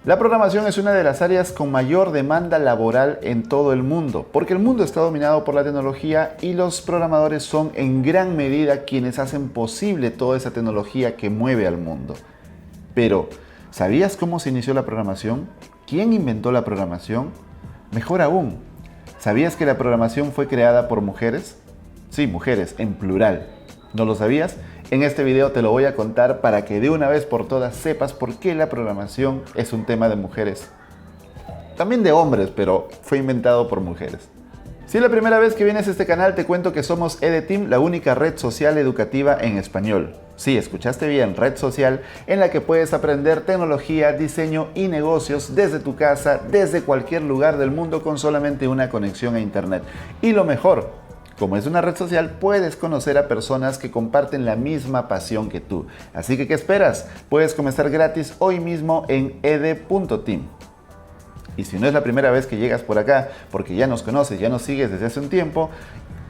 La programación es una de las áreas con mayor demanda laboral en todo el mundo, porque el mundo está dominado por la tecnología y los programadores son en gran medida quienes hacen posible toda esa tecnología que mueve al mundo. Pero, ¿sabías cómo se inició la programación? ¿Quién inventó la programación? Mejor aún, ¿sabías que la programación fue creada por mujeres? Sí, mujeres, en plural. ¿No lo sabías? En este video te lo voy a contar para que de una vez por todas sepas por qué la programación es un tema de mujeres. También de hombres, pero fue inventado por mujeres. Si es la primera vez que vienes a este canal, te cuento que somos EDTeam, la única red social educativa en español. Sí, escuchaste bien, red social en la que puedes aprender tecnología, diseño y negocios desde tu casa, desde cualquier lugar del mundo con solamente una conexión a internet. Y lo mejor, como es una red social, puedes conocer a personas que comparten la misma pasión que tú. Así que, ¿qué esperas? Puedes comenzar gratis hoy mismo en ed.team. Y si no es la primera vez que llegas por acá, porque ya nos conoces, ya nos sigues desde hace un tiempo,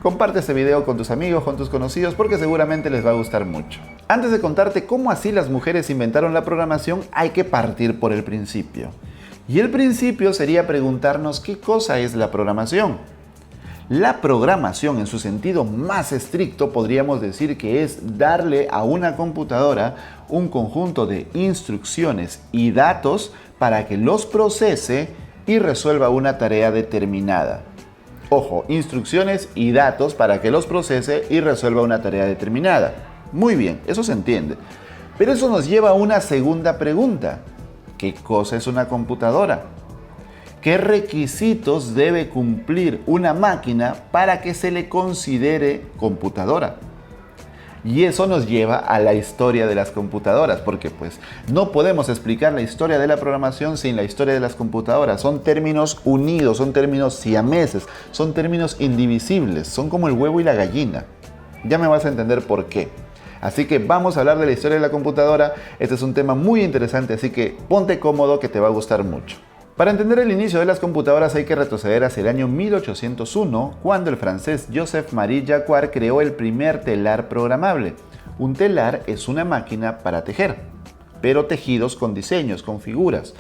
comparte este video con tus amigos, con tus conocidos, porque seguramente les va a gustar mucho. Antes de contarte cómo así las mujeres inventaron la programación, hay que partir por el principio. Y el principio sería preguntarnos qué cosa es la programación. La programación, en su sentido más estricto, podríamos decir que es darle a una computadora un conjunto de instrucciones y datos para que los procese y resuelva una tarea determinada. Ojo, instrucciones y datos para que los procese y resuelva una tarea determinada. Muy bien, eso se entiende. Pero eso nos lleva a una segunda pregunta. ¿Qué cosa es una computadora? ¿Qué requisitos debe cumplir una máquina para que se le considere computadora? Y eso nos lleva a la historia de las computadoras, porque pues no podemos explicar la historia de la programación sin la historia de las computadoras. Son términos unidos, son términos siameses, son términos indivisibles, son como el huevo y la gallina. Ya me vas a entender por qué. Así que vamos a hablar de la historia de la computadora. Este es un tema muy interesante, así que ponte cómodo que te va a gustar mucho. Para entender el inicio de las computadoras hay que retroceder hacia el año 1801, cuando el francés Joseph-Marie Jacquard creó el primer telar programable. Un telar es una máquina para tejer, pero tejidos con diseños, con figuras,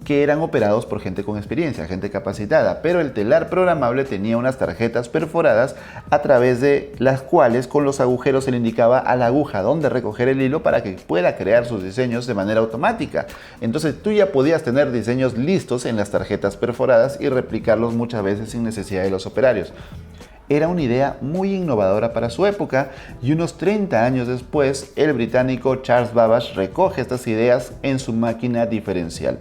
que eran operados por gente con experiencia, gente capacitada, pero el telar programable tenía unas tarjetas perforadas a través de las cuales con los agujeros se le indicaba a la aguja dónde recoger el hilo para que pueda crear sus diseños de manera automática. Entonces tú ya podías tener diseños listos en las tarjetas perforadas y replicarlos muchas veces sin necesidad de los operarios. Era una idea muy innovadora para su época y unos 30 años después el británico Charles Babbage recoge estas ideas en su máquina diferencial.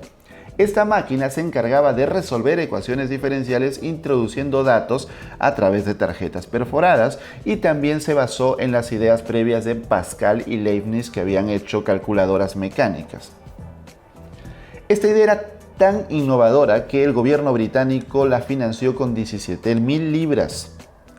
Esta máquina se encargaba de resolver ecuaciones diferenciales introduciendo datos a través de tarjetas perforadas y también se basó en las ideas previas de Pascal y Leibniz que habían hecho calculadoras mecánicas. Esta idea era tan innovadora que el gobierno británico la financió con 17.000 libras,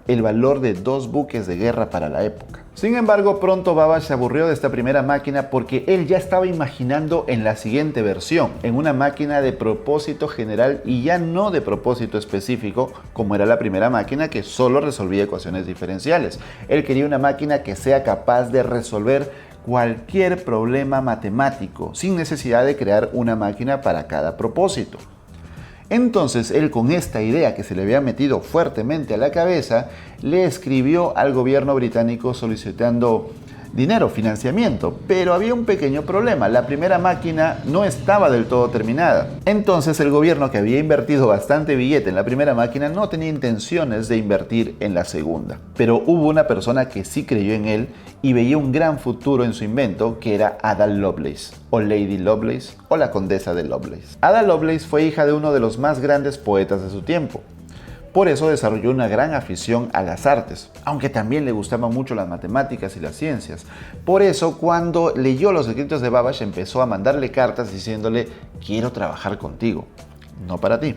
el valor de 2 buques de guerra para la época. Sin embargo, pronto Babbage se aburrió de esta primera máquina porque él ya estaba imaginando en la siguiente versión, en una máquina de propósito general y ya no de propósito específico, como era la primera máquina que solo resolvía ecuaciones diferenciales. Él quería una máquina que sea capaz de resolver cualquier problema matemático, sin necesidad de crear una máquina para cada propósito. Entonces él, con esta idea que se le había metido fuertemente a la cabeza, le escribió al gobierno británico solicitando dinero, financiamiento, pero había un pequeño problema: la primera máquina no estaba del todo terminada. Entonces el gobierno, que había invertido bastante billete en la primera máquina, no tenía intenciones de invertir en la segunda. Pero hubo una persona que sí creyó en él y veía un gran futuro en su invento, que era Ada Lovelace, o Lady Lovelace, o la condesa de Lovelace. Ada Lovelace fue hija de uno de los más grandes poetas de su tiempo. Por eso desarrolló una gran afición a las artes, aunque también le gustaban mucho las matemáticas y las ciencias. Por eso, cuando leyó los escritos de Babbage, empezó a mandarle cartas diciéndole: quiero trabajar contigo, no para ti,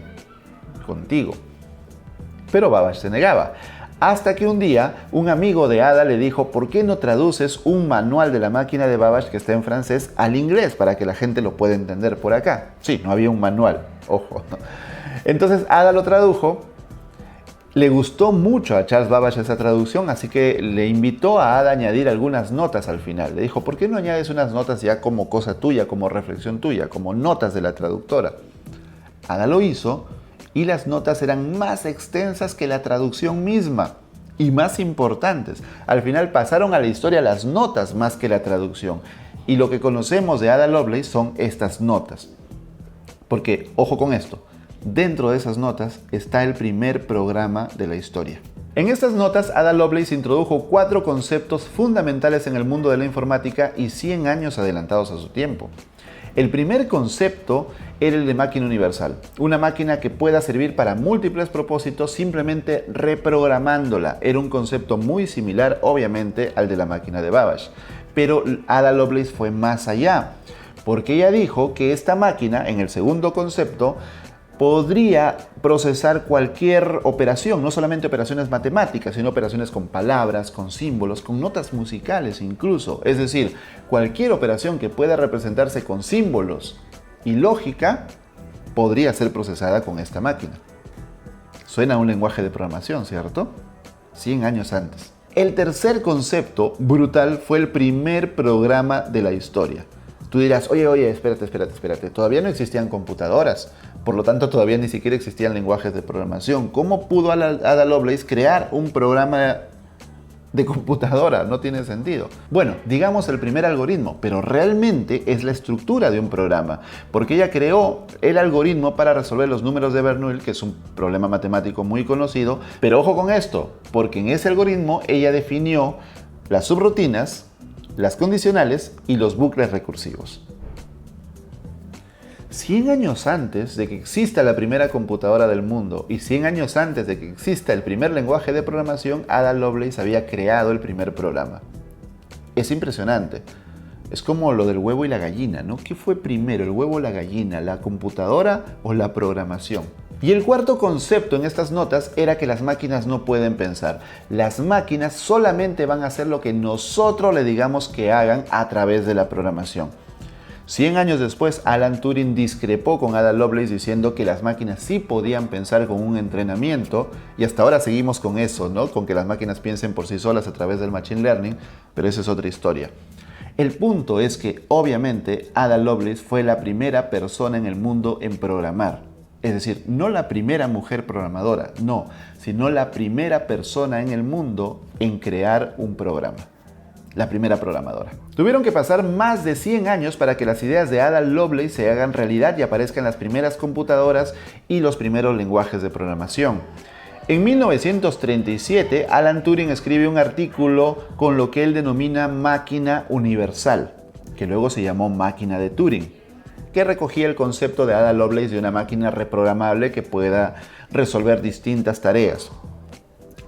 contigo. Pero Babbage se negaba, hasta que un día un amigo de Ada le dijo: ¿por qué no traduces un manual de la máquina de Babbage que está en francés al inglés para que la gente lo pueda entender por acá? Sí, no había un manual, ojo. Entonces Ada lo tradujo. Le gustó mucho a Charles Babbage esa traducción, así que le invitó a Ada a añadir algunas notas al final. Le dijo, ¿por qué no añades unas notas ya como cosa tuya, como reflexión tuya, como notas de la traductora? Ada lo hizo y las notas eran más extensas que la traducción misma y más importantes. Al final pasaron a la historia las notas más que la traducción. Y lo que conocemos de Ada Lovelace son estas notas. Porque, ojo con esto, dentro de esas notas está el primer programa de la historia. En estas notas, Ada Lovelace introdujo 4 conceptos fundamentales en el mundo de la informática y 100 años adelantados a su tiempo. El primer concepto era el de máquina universal, una máquina que pueda servir para múltiples propósitos simplemente reprogramándola. Era un concepto muy similar, obviamente, al de la máquina de Babbage, pero Ada Lovelace fue más allá, porque ella dijo que esta máquina, en el segundo concepto, podría procesar cualquier operación, no solamente operaciones matemáticas, sino operaciones con palabras, con símbolos, con notas musicales incluso. Es decir, cualquier operación que pueda representarse con símbolos y lógica podría ser procesada con esta máquina. Suena a un lenguaje de programación, ¿cierto? 100 años antes. El tercer concepto brutal fue el primer programa de la historia. Tú dirás, oye, espérate. Todavía no existían computadoras. Por lo tanto, todavía ni siquiera existían lenguajes de programación. ¿Cómo pudo Ada Lovelace crear un programa de computadora? No tiene sentido. Bueno, digamos el primer algoritmo, pero realmente es la estructura de un programa. Porque ella creó el algoritmo para resolver los números de Bernoulli, que es un problema matemático muy conocido. Pero ojo con esto, porque en ese algoritmo ella definió las subrutinas, las condicionales y los bucles recursivos. 100 años antes de que exista la primera computadora del mundo y 100 años antes de que exista el primer lenguaje de programación, Ada Lovelace había creado el primer programa. Es impresionante. Es como lo del huevo y la gallina, ¿no? ¿Qué fue primero, el huevo o la gallina, la computadora o la programación? Y el cuarto concepto en estas notas era que las máquinas no pueden pensar. Las máquinas solamente van a hacer lo que nosotros le digamos que hagan a través de la programación. 100 años después, Alan Turing discrepó con Ada Lovelace diciendo que las máquinas sí podían pensar con un entrenamiento, y hasta ahora seguimos con eso, ¿no? Con que las máquinas piensen por sí solas a través del machine learning, pero esa es otra historia. El punto es que, obviamente, Ada Lovelace fue la primera persona en el mundo en programar. Es decir, no la primera mujer programadora, no, sino la primera persona en el mundo en crear un programa. La primera programadora. Tuvieron que pasar más de 100 años para que las ideas de Ada Lovelace se hagan realidad y aparezcan las primeras computadoras y los primeros lenguajes de programación. En 1937, Alan Turing escribe un artículo con lo que él denomina máquina universal, que luego se llamó máquina de Turing, que recogía el concepto de Ada Lovelace de una máquina reprogramable que pueda resolver distintas tareas.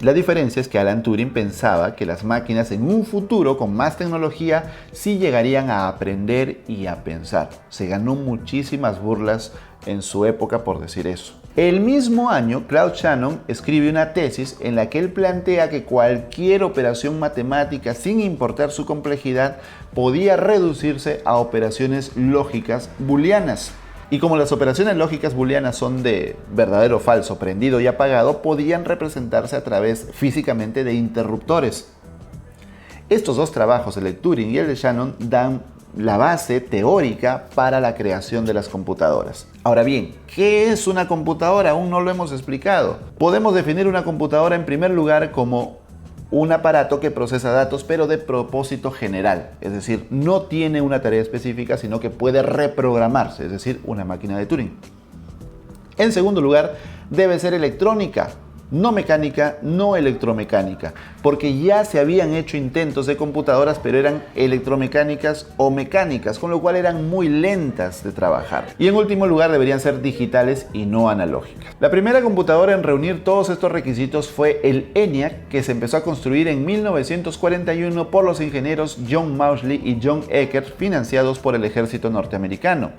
La diferencia es que Alan Turing pensaba que las máquinas en un futuro con más tecnología sí llegarían a aprender y a pensar. Se ganó muchísimas burlas en su época por decir eso. El mismo año, Claude Shannon escribe una tesis en la que él plantea que cualquier operación matemática, sin importar su complejidad, podía reducirse a operaciones lógicas booleanas. Y como las operaciones lógicas booleanas son de verdadero o falso, prendido y apagado, podían representarse a través físicamente de interruptores. Estos dos trabajos, el de Turing y el de Shannon, dan la base teórica para la creación de las computadoras. Ahora bien, ¿qué es una computadora? Aún no lo hemos explicado. Podemos definir una computadora en primer lugar como un aparato que procesa datos, pero de propósito general. Es decir, no tiene una tarea específica, sino que puede reprogramarse, es decir, una máquina de Turing. En segundo lugar, debe ser electrónica, no mecánica, no electromecánica, porque ya se habían hecho intentos de computadoras, pero eran electromecánicas o mecánicas, con lo cual eran muy lentas de trabajar. Y en último lugar, deberían ser digitales y no analógicas. La primera computadora en reunir todos estos requisitos fue el ENIAC, que se empezó a construir en 1941 por los ingenieros John Mauchly y John Eckert, financiados por el ejército norteamericano,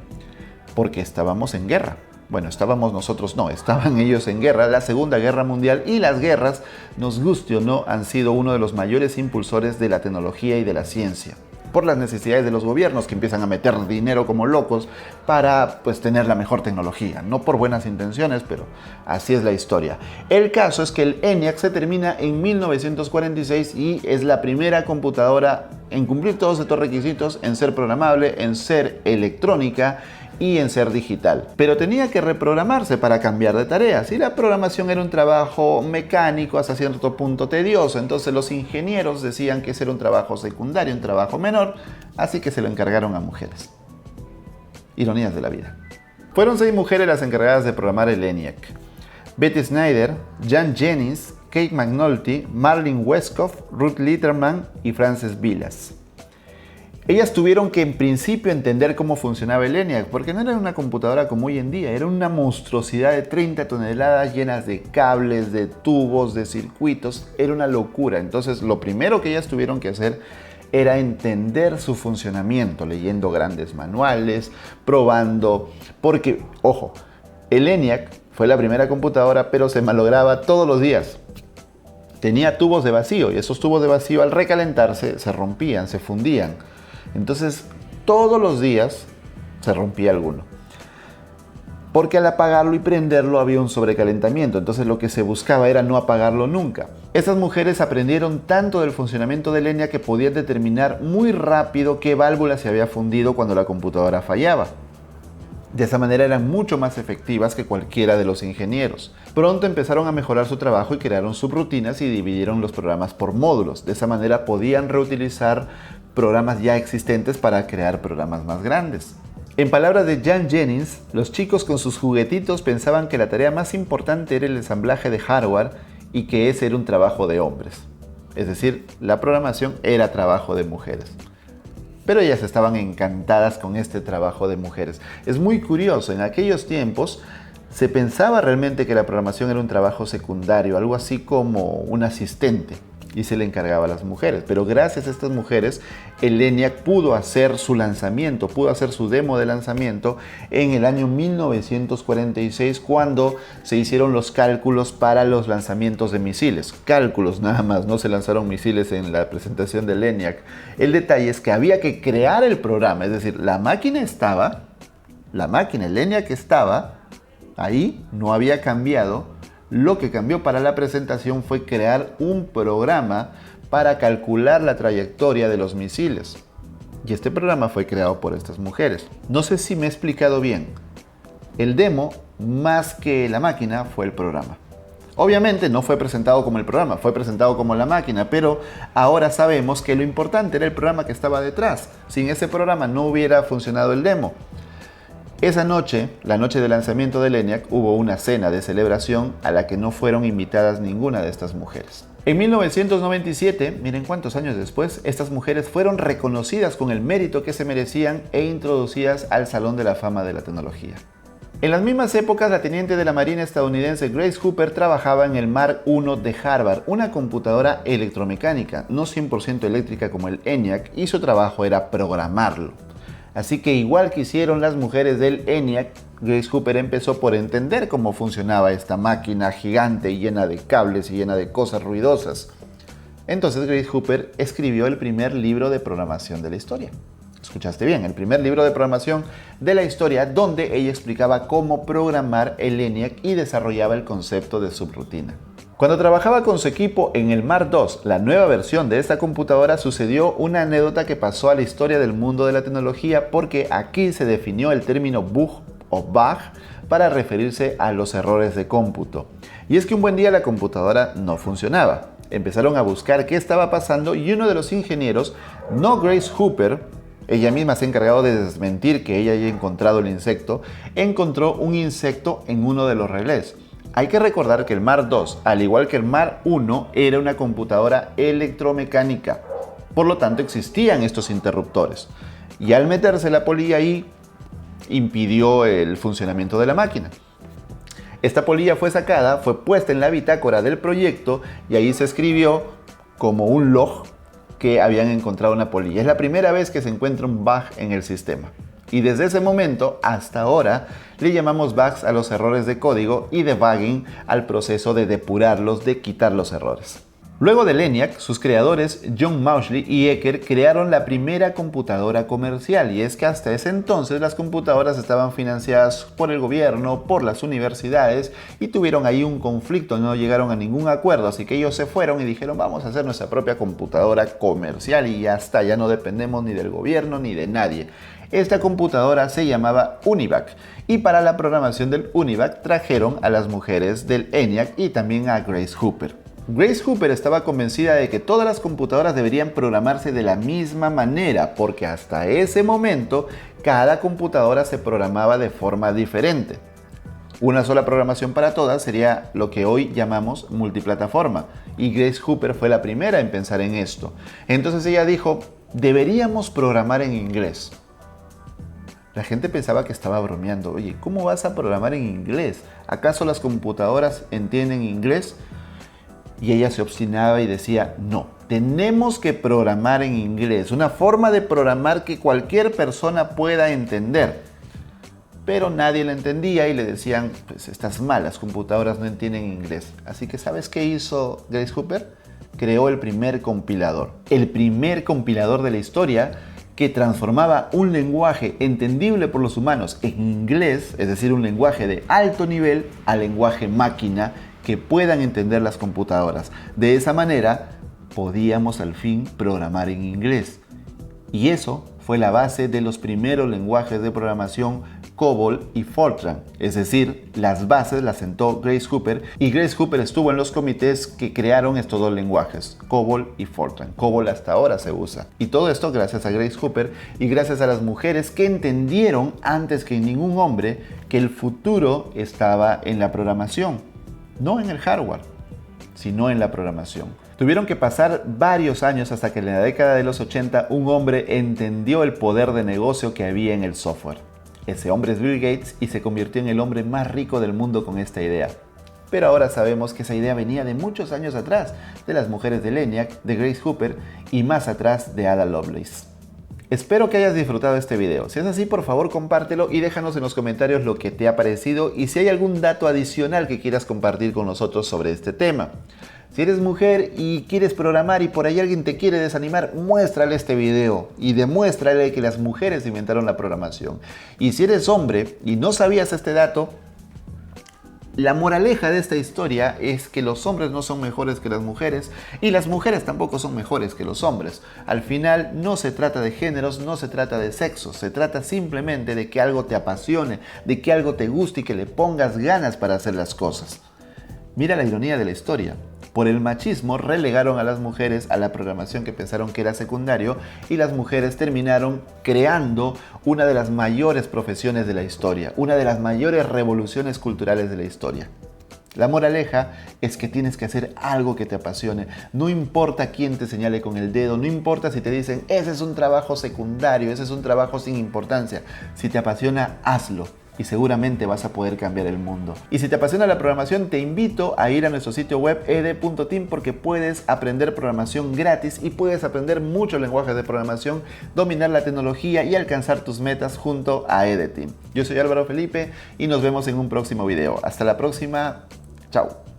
porque estábamos en guerra. Bueno, estábamos nosotros, no, estaban ellos en guerra, la Segunda Guerra Mundial, y las guerras, nos guste o no, han sido uno de los mayores impulsores de la tecnología y de la ciencia. por las necesidades de los gobiernos que empiezan a meter dinero como locos para pues tener la mejor tecnología, no por buenas intenciones, pero así es la historia. El caso es que el ENIAC se termina en 1946 y es la primera computadora en cumplir todos estos requisitos, en ser programable, en ser electrónica y en ser digital. Pero tenía que reprogramarse para cambiar de tareas y la programación era un trabajo mecánico hasta cierto punto tedioso, entonces los ingenieros decían que ese era un trabajo secundario, un trabajo menor, así que se lo encargaron a mujeres. Ironías de la vida. Fueron 6 mujeres las encargadas de programar el ENIAC: Betty Snyder, Jan Jennings, Kate McNulty, Marlene Westcott, Ruth Litterman y Frances Vilas. Ellas tuvieron que en principio entender cómo funcionaba el ENIAC, porque no era una computadora como hoy en día, era una monstruosidad de 30 toneladas llenas de cables, de tubos, de circuitos, era una locura. Entonces lo primero que ellas tuvieron que hacer era entender su funcionamiento, leyendo grandes manuales, probando, porque, ojo, el ENIAC fue la primera computadora, pero se malograba todos los días. Tenía tubos de vacío y esos tubos de vacío al recalentarse se rompían, se fundían. Entonces, todos los días se rompía alguno. Porque al apagarlo y prenderlo había un sobrecalentamiento. Entonces, lo que se buscaba era no apagarlo nunca. Estas mujeres aprendieron tanto del funcionamiento del ENIAC que podían determinar muy rápido qué válvula se había fundido cuando la computadora fallaba. De esa manera eran mucho más efectivas que cualquiera de los ingenieros. Pronto empezaron a mejorar su trabajo y crearon subrutinas y dividieron los programas por módulos. De esa manera podían reutilizar programas ya existentes para crear programas más grandes. En palabras de Jan Jennings, los chicos con sus juguetitos pensaban que la tarea más importante era el ensamblaje de hardware y que ese era un trabajo de hombres. Es decir, la programación era trabajo de mujeres. Pero ellas estaban encantadas con este trabajo de mujeres. Es muy curioso, en aquellos tiempos se pensaba realmente que la programación era un trabajo secundario, algo así como un asistente, y se le encargaba a las mujeres. Pero gracias a estas mujeres, el ENIAC pudo hacer su lanzamiento, pudo hacer su demo de lanzamiento en el año 1946, cuando se hicieron los cálculos para los lanzamientos de misiles. Cálculos nada más, no se lanzaron misiles en la presentación del ENIAC. El detalle es que había que crear el programa, es decir, la máquina, el ENIAC estaba ahí, no había cambiado. Lo que cambió para la presentación fue crear un programa para calcular la trayectoria de los misiles. Y este programa fue creado por estas mujeres. No sé si me he explicado bien. El demo, más que la máquina, fue el programa. Obviamente no fue presentado como el programa, fue presentado como la máquina, pero ahora sabemos que lo importante era el programa que estaba detrás. Sin ese programa no hubiera funcionado el demo. Esa noche, la noche de lanzamiento del ENIAC, hubo una cena de celebración a la que no fueron invitadas ninguna de estas mujeres. En 1997, miren cuántos años después, estas mujeres fueron reconocidas con el mérito que se merecían e introducidas al Salón de la Fama de la Tecnología. En las mismas épocas, la teniente de la Marina estadounidense Grace Hooper trabajaba en el Mark I de Harvard, una computadora electromecánica, no 100% eléctrica como el ENIAC, y su trabajo era programarlo. Así que igual que hicieron las mujeres del ENIAC, Grace Hooper empezó por entender cómo funcionaba esta máquina gigante llena de cables y llena de cosas ruidosas. Entonces Grace Hooper escribió el primer libro de programación de la historia. Escuchaste bien, el primer libro de programación de la historia, donde ella explicaba cómo programar el ENIAC y desarrollaba el concepto de subrutina. Cuando trabajaba con su equipo en el Mark II, la nueva versión de esta computadora, sucedió una anécdota que pasó a la historia del mundo de la tecnología, porque aquí se definió el término bug o bug para referirse a los errores de cómputo. Y es que un buen día la computadora no funcionaba. Empezaron a buscar qué estaba pasando y uno de los ingenieros, no Grace Hooper, ella misma se ha encargado de desmentir que ella haya encontrado el insecto, encontró un insecto en uno de los relés. Hay que recordar que el Mark II, al igual que el Mark I, era una computadora electromecánica. Por lo tanto, existían estos interruptores. Y al meterse la polilla ahí, impidió el funcionamiento de la máquina. Esta polilla fue sacada, fue puesta en la bitácora del proyecto y ahí se escribió como un log que habían encontrado una polilla. Es la primera vez que se encuentra un bug en el sistema. Y desde ese momento hasta ahora le llamamos bugs a los errores de código y debugging al proceso de depurarlos, de quitar los errores. Luego del ENIAC, sus creadores John Mauchly y Ecker crearon la primera computadora comercial, y es que hasta ese entonces las computadoras estaban financiadas por el gobierno, por las universidades, y tuvieron ahí un conflicto, no llegaron a ningún acuerdo, así que ellos se fueron y dijeron vamos a hacer nuestra propia computadora comercial y ya está, ya no dependemos ni del gobierno ni de nadie. Esta computadora se llamaba UNIVAC, y para la programación del UNIVAC trajeron a las mujeres del ENIAC y también a Grace Hopper. Grace Hopper estaba convencida de que todas las computadoras deberían programarse de la misma manera, porque hasta ese momento cada computadora se programaba de forma diferente. Una sola programación para todas sería lo que hoy llamamos multiplataforma, y Grace Hopper fue la primera en pensar en esto. Entonces ella dijo, deberíamos programar en inglés. La gente pensaba que estaba bromeando. Oye, ¿cómo vas a programar en inglés? ¿Acaso las computadoras entienden inglés? Y ella se obstinaba y decía, no, tenemos que programar en inglés, una forma de programar que cualquier persona pueda entender. Pero nadie la entendía y le decían, pues estás mal, las computadoras no entienden inglés. Así que ¿sabes qué hizo Grace Hopper? Creó el primer compilador de la historia, que transformaba un lenguaje entendible por los humanos en inglés, es decir, un lenguaje de alto nivel, al lenguaje máquina que puedan entender las computadoras. De esa manera podíamos al fin programar en inglés. Y eso fue la base de los primeros lenguajes de programación COBOL y Fortran. Es decir, las bases las sentó Grace Hopper, y Grace Hopper estuvo en los comités que crearon estos dos lenguajes, COBOL y Fortran. COBOL hasta ahora se usa. Y todo esto gracias a Grace Hopper y gracias a las mujeres que entendieron antes que ningún hombre que el futuro estaba en la programación. No en el hardware, sino en la programación. Tuvieron que pasar varios años hasta que en la década de los 80 un hombre entendió el poder de negocio que había en el software. Ese hombre es Bill Gates y se convirtió en el hombre más rico del mundo con esta idea. Pero ahora sabemos que esa idea venía de muchos años atrás, de las mujeres de ENIAC, de Grace Hopper y más atrás de Ada Lovelace. Espero que hayas disfrutado este video. Si es así, por favor compártelo y déjanos en los comentarios lo que te ha parecido y si hay algún dato adicional que quieras compartir con nosotros sobre este tema. Si eres mujer y quieres programar y por ahí alguien te quiere desanimar, muéstrale este video y demuéstrale que las mujeres inventaron la programación. Y si eres hombre y no sabías este dato, la moraleja de esta historia es que los hombres no son mejores que las mujeres y las mujeres tampoco son mejores que los hombres. Al final no se trata de géneros, no se trata de sexo, se trata simplemente de que algo te apasione, de que algo te guste y que le pongas ganas para hacer las cosas. Mira la ironía de la historia. Por el machismo relegaron a las mujeres a la programación que pensaron que era secundario y las mujeres terminaron creando una de las mayores profesiones de la historia, una de las mayores revoluciones culturales de la historia. La moraleja es que tienes que hacer algo que te apasione. No importa quién te señale con el dedo, no importa si te dicen ese es un trabajo secundario, ese es un trabajo sin importancia. Si te apasiona, hazlo. Y seguramente vas a poder cambiar el mundo. Y si te apasiona la programación, te invito a ir a nuestro sitio web ed.team porque puedes aprender programación gratis y puedes aprender muchos lenguajes de programación, dominar la tecnología y alcanzar tus metas junto a EdTeam. Yo soy Álvaro Felipe y nos vemos en un próximo video. Hasta la próxima. Chao.